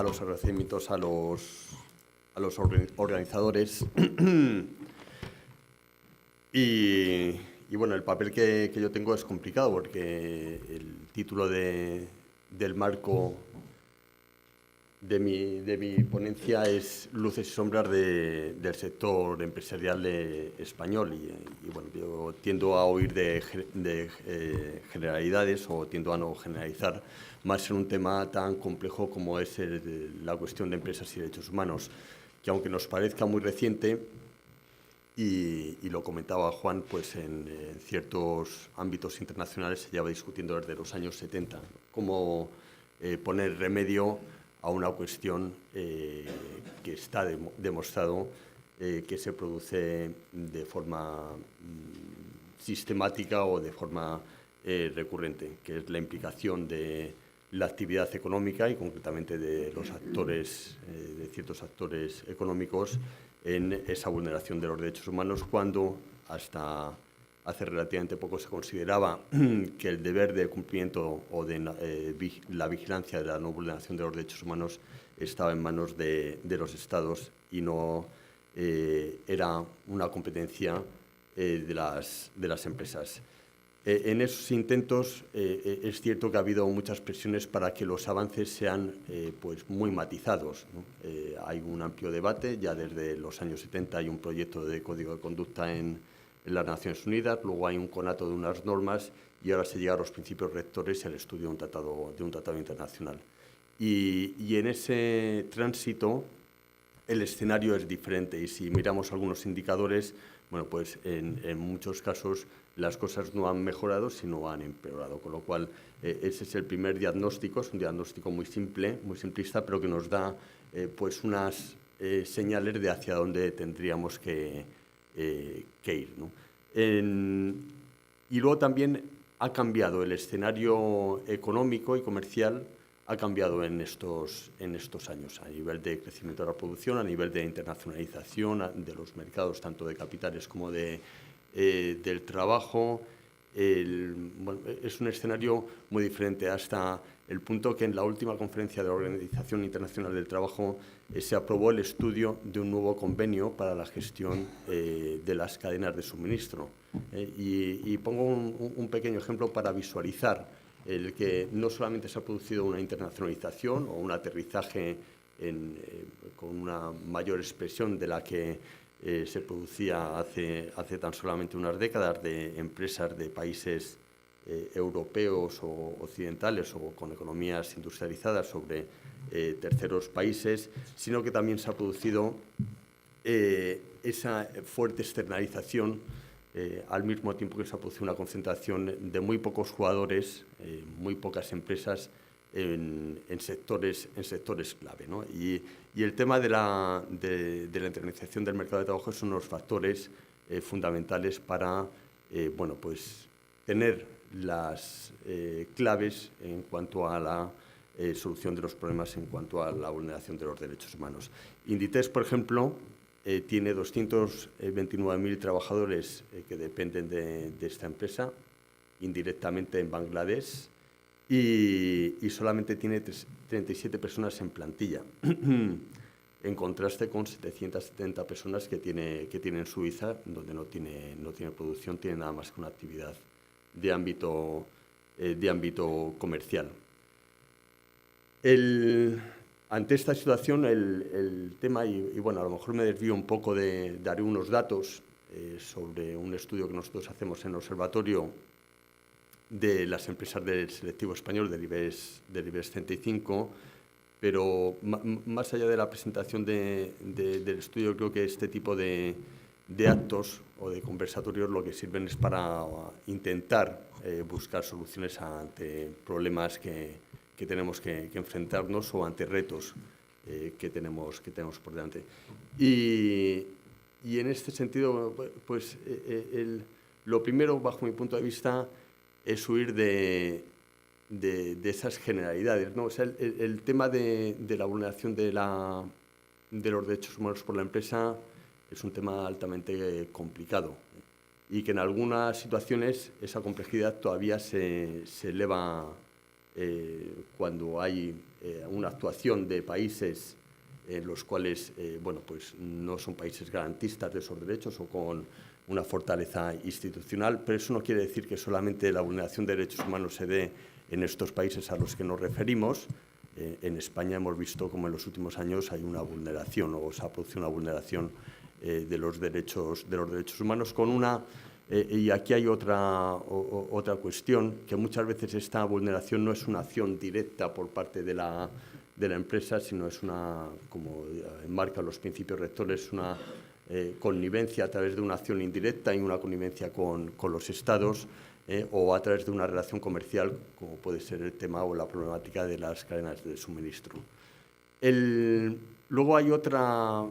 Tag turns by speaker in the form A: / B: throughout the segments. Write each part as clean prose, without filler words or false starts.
A: los agradecimientos a los organizadores. Y bueno, el papel que yo tengo es complicado porque el título del marco de mi ponencia es Luces y sombras del sector empresarial español. Y bueno, yo tiendo a oír de generalidades o tiendo a no generalizar más en un tema tan complejo como es la cuestión de empresas y derechos humanos, que aunque nos parezca muy reciente, y lo comentaba Juan, pues en ciertos ámbitos internacionales se lleva discutiendo desde los años 70, cómo poner remedio a una cuestión que está demostrado que se produce de forma sistemática o de forma recurrente, que es la implicación de la actividad económica y concretamente de los actores, de ciertos actores económicos en esa vulneración de los derechos humanos, cuando hasta hace relativamente poco se consideraba que el deber de cumplimiento o de la vigilancia de la no vulneración de los derechos humanos estaba en manos de los Estados y no era una competencia de las empresas. En esos intentos es cierto que ha habido muchas presiones para que los avances sean pues muy matizados, ¿no? Hay un amplio debate, ya desde los años 70 hay un proyecto de código de conducta en las Naciones Unidas, luego hay un conato de unas normas y ahora se llega a los principios rectores y al estudio de un tratado internacional. Y en ese tránsito el escenario es diferente y si miramos algunos indicadores, bueno, pues en muchos casos las cosas no han mejorado, sino han empeorado, con lo cual ese es el primer diagnóstico, es un diagnóstico muy simple, muy simplista, pero que nos da pues unas señales de hacia dónde tendríamos que ir, ¿no? Y luego también ha cambiado el escenario económico y comercial, ha cambiado en estos años, a nivel de crecimiento de la producción, a nivel de internacionalización de los mercados, tanto de capitales como del trabajo. Bueno, es un escenario muy diferente, hasta el punto que en la última conferencia de la Organización Internacional del Trabajo se aprobó el estudio de un nuevo convenio para la gestión de las cadenas de suministro. Y pongo un pequeño ejemplo para visualizar el que no solamente se ha producido una internacionalización o un aterrizaje con una mayor expresión de la que se producía hace tan solamente unas décadas, de empresas de países europeos o occidentales o con economías industrializadas sobre terceros países, sino que también se ha producido esa fuerte externalización al mismo tiempo que se ha producido una concentración de muy pocos jugadores, muy pocas empresas en sectores clave, ¿no? Y el tema de la internacionalización del mercado de trabajo es uno de los factores fundamentales para bueno, pues, tener las claves en cuanto a la solución de los problemas en cuanto a la vulneración de los derechos humanos. Inditex, por ejemplo, tiene 229.000 trabajadores que dependen de esta empresa, indirectamente en Bangladesh, y solamente tiene 37 personas en plantilla, en contraste con 770 personas que tiene en Suiza, donde no tiene producción, tiene nada más que una actividad de ámbito comercial. Ante esta situación, el tema, y bueno, a lo mejor me desvío un poco, daré unos datos sobre un estudio que nosotros hacemos en el observatorio de las empresas del selectivo español del IBEX 35, pero más allá de la presentación del estudio, creo que este tipo de actos o de conversatorios lo que sirven es para intentar buscar soluciones ante problemas que tenemos que enfrentarnos o ante retos que tenemos por delante. Y en este sentido, pues lo primero, bajo mi punto de vista, es huir de esas generalidades, ¿no? O sea, el tema de la vulneración de los derechos humanos por la empresa es un tema altamente complicado y que en algunas situaciones esa complejidad todavía se eleva cuando hay una actuación de países en los cuales bueno, pues no son países garantistas de esos derechos o con una fortaleza institucional, pero eso no quiere decir que solamente la vulneración de derechos humanos se dé en estos países a los que nos referimos. En España hemos visto como en los últimos años hay una vulneración o se ha producido una vulneración de los derechos humanos con una... y aquí hay otra cuestión, que muchas veces esta vulneración no es una acción directa por parte de la empresa, sino es una, como enmarcan los principios rectores, una connivencia a través de una acción indirecta y una connivencia con los estados o a través de una relación comercial, como puede ser el tema o la problemática de las cadenas de suministro. Luego hay otra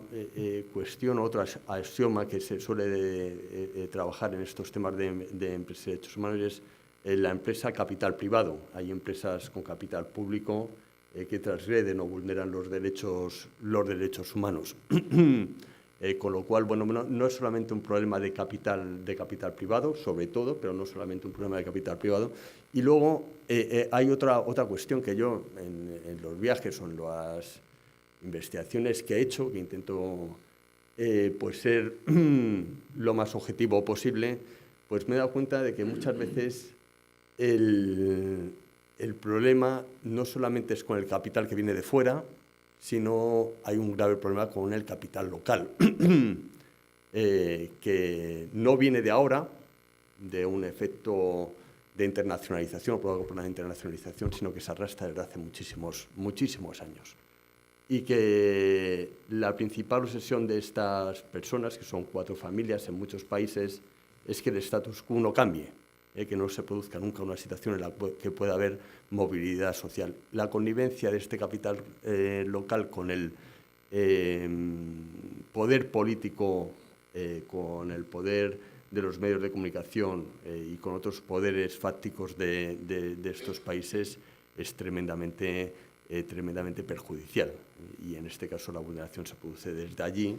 A: cuestión, otro axioma que se suele trabajar en estos temas de empresas de derechos humanos, es la empresa capital privado. Hay empresas con capital público que transgreden o vulneran los derechos humanos. Con lo cual, bueno, no es solamente un problema de capital privado, sobre todo, pero no solamente un problema de capital privado. Y luego hay otra cuestión que yo, en los viajes o en las investigaciones que he hecho, que intento pues ser lo más objetivo posible, pues me he dado cuenta de que muchas veces el problema no solamente es con el capital que viene de fuera, sino hay un grave problema con el capital local, que no viene de ahora, de un efecto de internacionalización, o provocado por la internacionalización, sino que se arrastra desde hace muchísimos años. Y que la principal obsesión de estas personas, que son 4 familias en muchos países, es que el status quo no cambie, que no se produzca nunca una situación en la que pueda haber movilidad social. La connivencia de este capital local con el poder político, con el poder de los medios de comunicación y con otros poderes fácticos de estos países es tremendamente perjudicial. Y en este caso la vulneración se produce desde allí.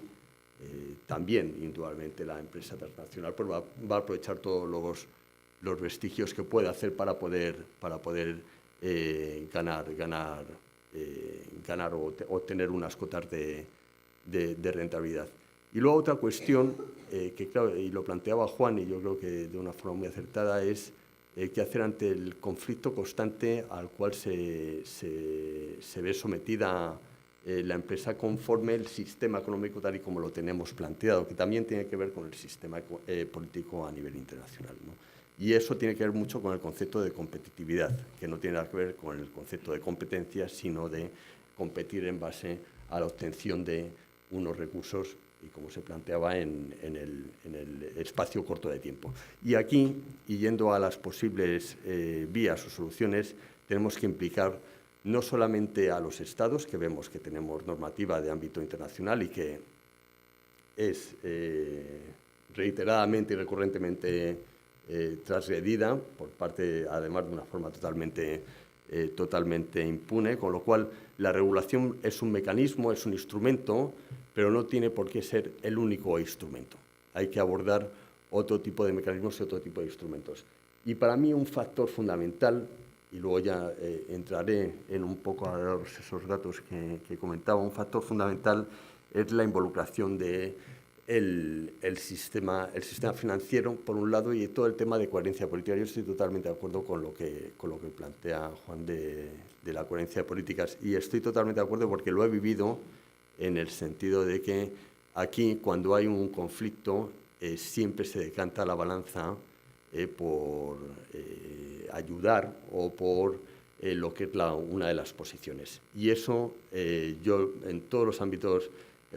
A: También, indudablemente, la empresa transnacional pues va a aprovechar todos los vestigios que puede hacer para poder ganar o obtener unas cotas de rentabilidad. Y luego otra cuestión, que claro, y lo planteaba Juan, y yo creo que de una forma muy acertada, es qué hacer ante el conflicto constante al cual se ve sometida la empresa conforme el sistema económico tal y como lo tenemos planteado, que también tiene que ver con el sistema político a nivel internacional, ¿no? Y eso tiene que ver mucho con el concepto de competitividad, que no tiene nada que ver con el concepto de competencia, sino de competir en base a la obtención de unos recursos, y como se planteaba, en el espacio corto de tiempo. Y aquí, y yendo a las posibles vías o soluciones, tenemos que implicar no solamente a los Estados, que vemos que tenemos normativa de ámbito internacional y que es reiteradamente y recurrentemente transgredida por parte, además, de una forma totalmente impune, con lo cual la regulación es un mecanismo, es un instrumento, pero no tiene por qué ser el único instrumento. Hay que abordar otro tipo de mecanismos y otro tipo de instrumentos. Y para mí un factor fundamental, y luego ya entraré en un poco a esos datos que comentaba, un factor fundamental es la involucración de el sistema financiero, por un lado, y todo el tema de coherencia política. Yo estoy totalmente de acuerdo con lo que plantea Juan de la coherencia de políticas, y estoy totalmente de acuerdo porque lo he vivido en el sentido de que aquí, cuando hay un conflicto, siempre se decanta la balanza por ayudar o por lo que es una de las posiciones. Y eso yo en todos los ámbitos,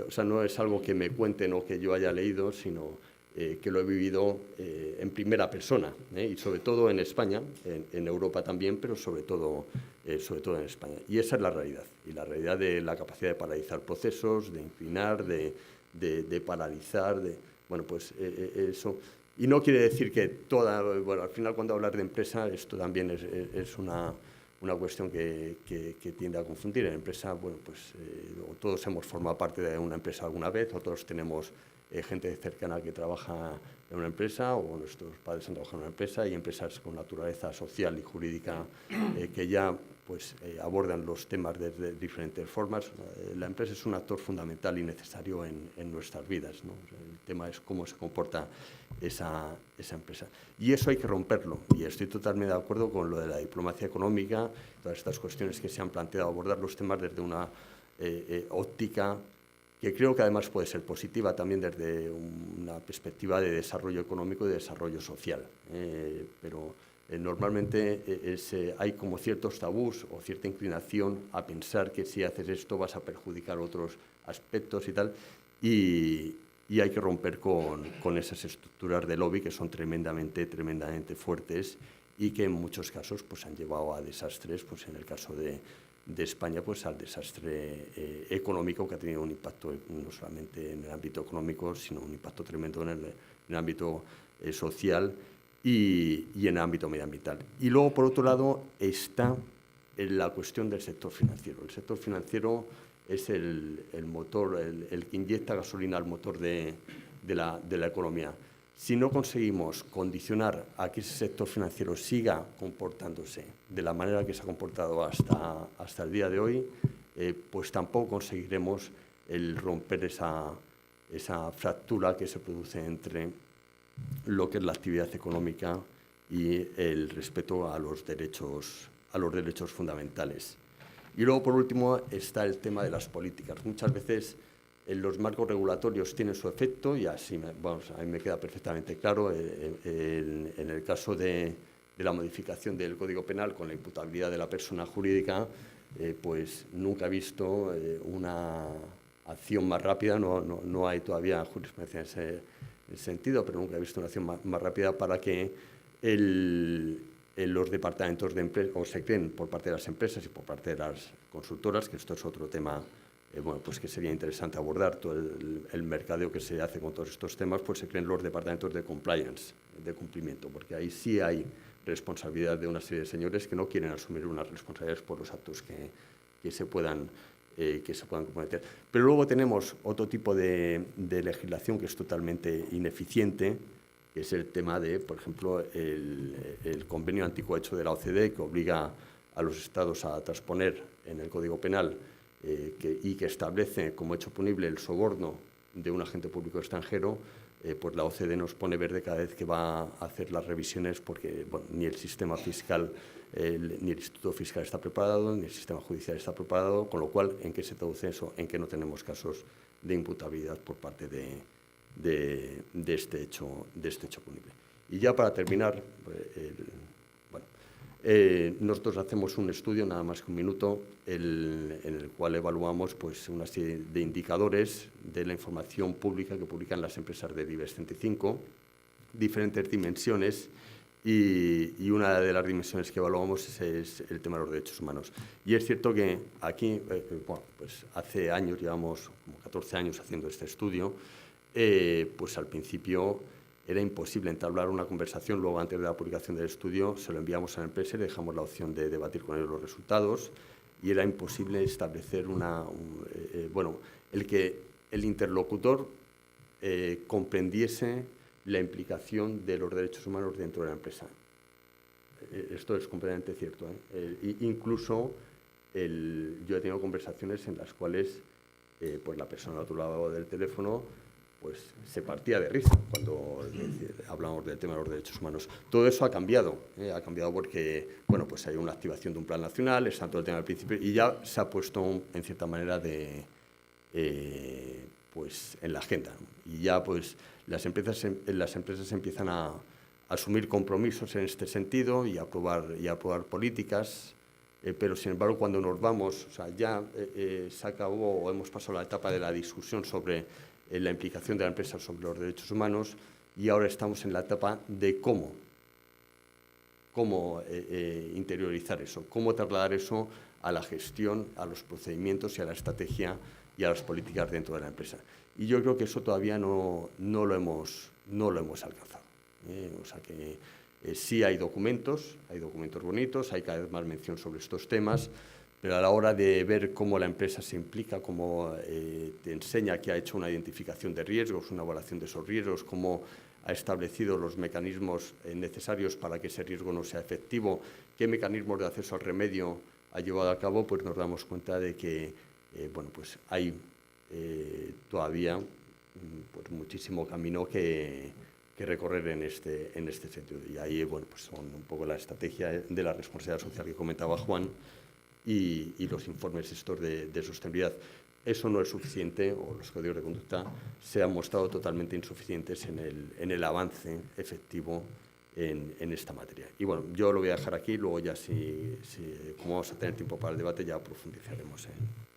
A: o sea, no es algo que me cuenten o que yo haya leído, sino que lo he vivido en primera persona, y sobre todo en España, en Europa también, pero sobre todo en España. Y esa es la realidad, y la realidad de la capacidad de paralizar procesos, de inclinar, de paralizar, bueno, pues eso. Y no quiere decir que bueno, al final, cuando hablas de empresa, esto también es una cuestión que tiende a confundir. En empresa, bueno, pues todos hemos formado parte de una empresa alguna vez, otros tenemos gente cercana que trabaja en una empresa, o nuestros padres han trabajado en una empresa, y empresas con naturaleza social y jurídica que ya pues, abordan los temas de diferentes formas. La empresa es un actor fundamental y necesario en nuestras vidas, ¿no? El tema es cómo se comporta esa empresa. Y eso hay que romperlo, y estoy totalmente de acuerdo con lo de la diplomacia económica, todas estas cuestiones que se han planteado, abordar los temas desde una óptica que creo que además puede ser positiva también desde una perspectiva de desarrollo económico y de desarrollo social. Pero normalmente hay como ciertos tabús o cierta inclinación a pensar que si haces esto vas a perjudicar otros aspectos y tal, y hay que romper con esas estructuras de lobby que son tremendamente fuertes y que en muchos casos pues, han llevado a desastres, pues en el caso de España, pues al desastre económico, que ha tenido un impacto no solamente en el ámbito económico, sino un impacto tremendo en el ámbito social y en el ámbito medioambiental. Y luego, por otro lado, está la cuestión del sector financiero. El sector financiero es el motor, el que inyecta gasolina al motor de la economía. Si no conseguimos condicionar a que ese sector financiero siga comportándose de la manera que se ha comportado hasta el día de hoy, pues tampoco conseguiremos el romper esa fractura que se produce entre lo que es la actividad económica y el respeto a los derechos fundamentales. Y luego, por último, está el tema de las políticas. Muchas veces los marcos regulatorios tienen su efecto, y así a mí me queda perfectamente claro en el caso de la modificación del Código Penal con la imputabilidad de la persona jurídica, pues nunca he visto una acción más rápida, no hay todavía jurisprudencia en ese sentido, pero nunca he visto una acción más rápida para que los departamentos de empresas, o se creen por parte de las empresas y por parte de las consultoras, que esto es otro tema pues que sería interesante abordar, todo el mercadeo que se hace con todos estos temas, pues se creen los departamentos de compliance, de cumplimiento, porque ahí sí hay responsabilidad de una serie de señores que no quieren asumir unas responsabilidades por los actos que se puedan cometer. Pero luego tenemos otro tipo de legislación que es totalmente ineficiente, que es el tema de, por ejemplo, el convenio anticohecho de la OCDE, que obliga a los Estados a transponer en el Código Penal y que establece como hecho punible el soborno de un agente público extranjero. Pues la OCDE nos pone verde cada vez que va a hacer las revisiones, porque bueno, ni el sistema fiscal, ni el Instituto Fiscal está preparado, ni el sistema judicial está preparado, con lo cual, ¿en qué se traduce eso? En que no tenemos casos de imputabilidad por parte de este hecho punible. Y ya para terminar, nosotros hacemos un estudio, nada más que un minuto, en el cual evaluamos pues, una serie de indicadores de la información pública que publican las empresas del IBEX 35, diferentes dimensiones, y una de las dimensiones que evaluamos es el tema de los derechos humanos. Y es cierto que aquí, pues hace años, llevamos como 14 años haciendo este estudio, pues al principio era imposible entablar una conversación. Luego, antes de la publicación del estudio, se lo enviamos a la empresa y le dejamos la opción de debatir con ellos los resultados, y era imposible establecer el que el interlocutor comprendiese la implicación de los derechos humanos dentro de la empresa. Esto es completamente cierto, incluso yo he tenido conversaciones en las cuales pues la persona al otro lado del teléfono pues se partía de risa cuando hablamos del tema de los derechos humanos. Todo eso ha cambiado porque bueno, pues hay una activación de un plan nacional, está todo el tema del principio, y ya se ha puesto en cierta manera pues en la agenda, ¿no? Y ya pues las empresas empiezan a asumir compromisos en este sentido y a aprobar políticas. Pero, sin embargo, cuando nos vamos, o sea, ya se acabó o hemos pasado la etapa de la discusión sobre la implicación de la empresa sobre los derechos humanos, y ahora estamos en la etapa de cómo interiorizar eso, cómo trasladar eso a la gestión, a los procedimientos y a la estrategia y a las políticas dentro de la empresa. Y yo creo que eso todavía no lo hemos alcanzado. O sea que sí hay documentos bonitos, hay cada vez más mención sobre estos temas, pero a la hora de ver cómo la empresa se implica, cómo te enseña que ha hecho una identificación de riesgos, una evaluación de esos riesgos, cómo ha establecido los mecanismos necesarios para que ese riesgo no sea efectivo, qué mecanismos de acceso al remedio ha llevado a cabo, pues nos damos cuenta de que bueno, pues hay todavía pues muchísimo camino que recorrer en este sentido. Y ahí bueno, pues son un poco la estrategia de la responsabilidad social que comentaba Juan y los informes estos de sostenibilidad. Eso no es suficiente, o los códigos de conducta se han mostrado totalmente insuficientes en el avance efectivo en esta materia. Y bueno, yo lo voy a dejar aquí, luego ya como vamos a tener tiempo para el debate, ya profundizaremos en